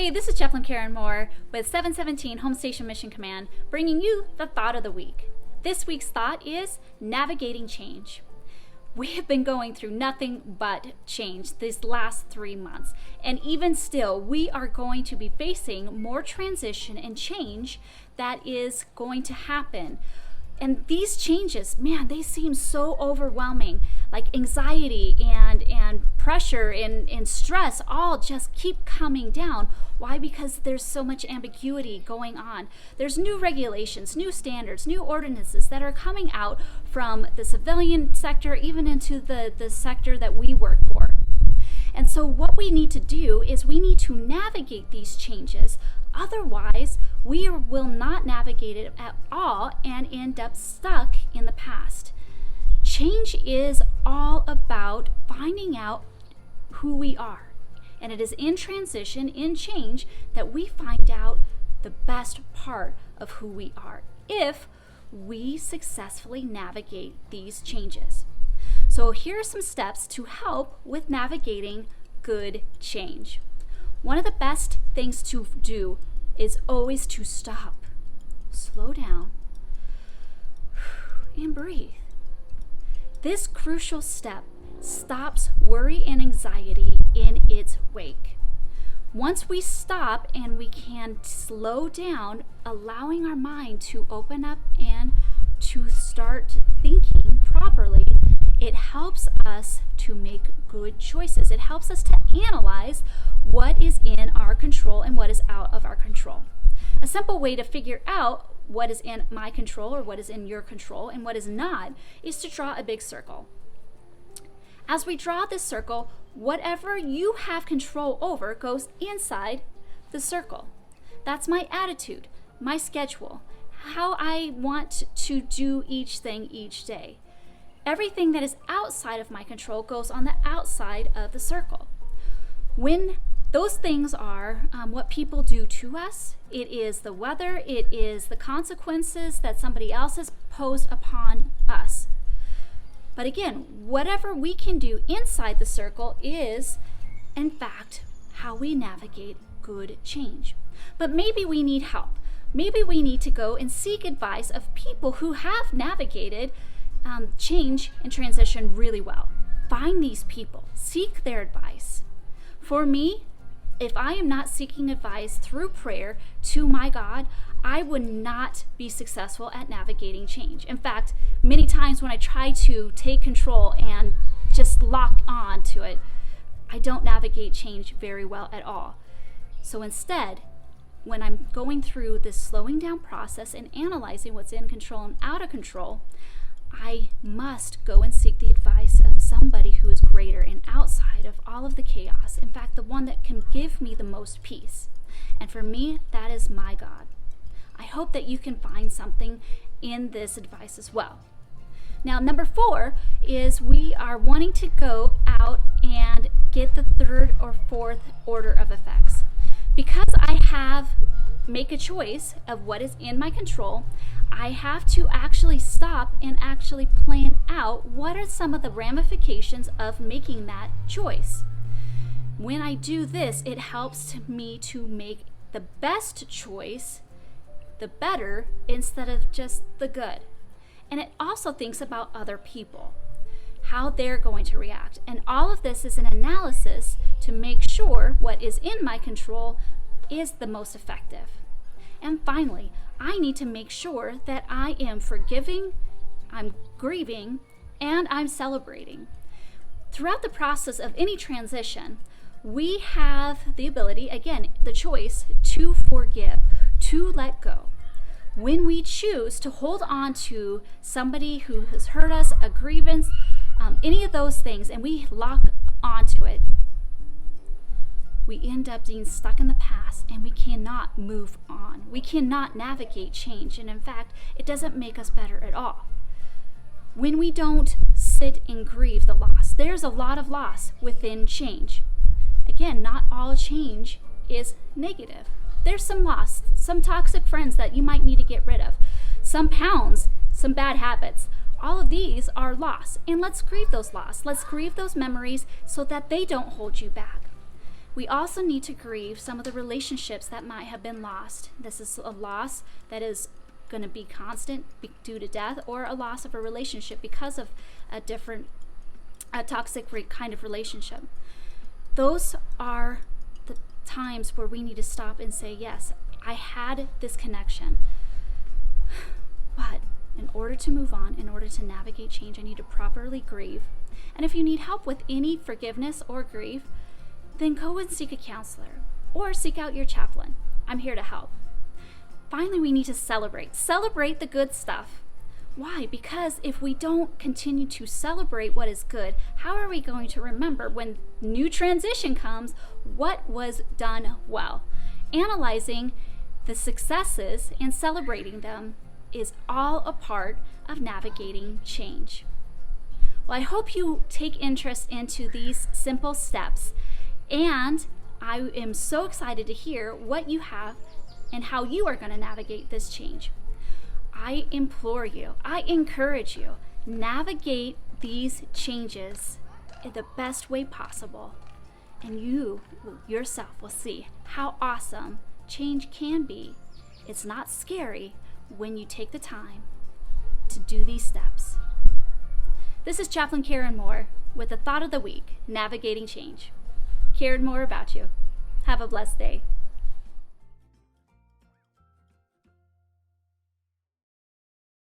Hey, this is Chaplain Karen Moore with 717 Home Station Mission Command, bringing you the thought of the week. This week's thought is navigating change. We have been going through nothing but change these last 3 months, and even still, we are going to be facing more transition and change that is going to happen. And these changes, man, they seem so overwhelming. Like anxiety and pressure and stress all just keep coming down. Why? Because there's so much ambiguity going on. There's new regulations, new standards, new ordinances that are coming out from the civilian sector, even into the sector that we work for. And so what we need to do is we need to navigate these changes. Otherwise, we will not navigate it at all and end up stuck in the past. Change is all about finding out who we are. And it is in transition, in change, that we find out the best part of who we are if we successfully navigate these changes. So here are some steps to help with navigating good change. One of the best things to do is always to stop, slow down, and breathe. This crucial step stops worry and anxiety in its wake. Once we stop and we can slow down, allowing our mind to open up and to start thinking properly, it helps us to make good choices. It helps us to analyze what is in our control and what is out of our control. A simple way to figure out what is in my control or what is in your control and what is not is to draw a big circle. As we draw this circle, whatever you have control over goes inside the circle. That's my attitude, my schedule, how I want to do each thing each day. Everything that is outside of my control goes on the outside of the circle. When those things are what people do to us, it is the weather, it is the consequences that somebody else has posed upon us. But again, whatever we can do inside the circle is, in fact, how we navigate good change. But maybe we need help. Maybe we need to go and seek advice of people who have navigated change and transition really well. Find these people, seek their advice. For me, if I am not seeking advice through prayer to my God, I would not be successful at navigating change. In fact, many times when I try to take control and just lock on to it, I don't navigate change very well at all. So instead, when I'm going through this slowing down process and analyzing what's in control and out of control, I must go and seek the advice of somebody who is greater and outside of all of the chaos. In fact, the one that can give me the most peace. And for me, that is my God. I hope that you can find something in this advice as well. Now, number 4 is we are wanting to go out and get the third or fourth order of effects. Because I make a choice of what is in my control, I have to actually stop and actually plan out what are some of the ramifications of making that choice. When I do this, it helps me to make the best choice, the better, instead of just the good. And it also thinks about other people, how they're going to react. And all of this is an analysis to make sure what is in my control is the most effective. And finally, I need to make sure that I am forgiving, I'm grieving, and I'm celebrating. Throughout the process of any transition, we have the ability, again, the choice to forgive, to let go. When we choose to hold on to somebody who has hurt us, a grievance, any of those things, and we lock onto it, we end up being stuck in the past and we cannot move on. We cannot navigate change. And in fact, it doesn't make us better at all. When we don't sit and grieve the loss, there's a lot of loss within change. Again, not all change is negative. There's some loss, some toxic friends that you might need to get rid of, some pounds, some bad habits. All of these are loss. And let's grieve those loss. Let's grieve those memories so that they don't hold you back. We also need to grieve some of the relationships that might have been lost. This is a loss that is going to be constant due to death, or a loss of a relationship because of a toxic kind of relationship. Those are the times where we need to stop and say, yes, I had this connection, but in order to move on, in order to navigate change, I need to properly grieve. And if you need help with any forgiveness or grief, then go and seek a counselor or seek out your chaplain. I'm here to help. Finally, we need to celebrate. Celebrate the good stuff. Why? Because if we don't continue to celebrate what is good, how are we going to remember when new transition comes what was done well? Analyzing the successes and celebrating them is all a part of navigating change. Well, I hope you take interest into these simple steps, and I am so excited to hear what you have and how you are going to navigate this change. I implore you, I encourage you, navigate these changes in the best way possible, and you yourself will see how awesome change can be. It's not scary when you take the time to do these steps. This is Chaplain Karen Moore with the Thought of the Week, Navigating Change. Cared more about you. Have a blessed day.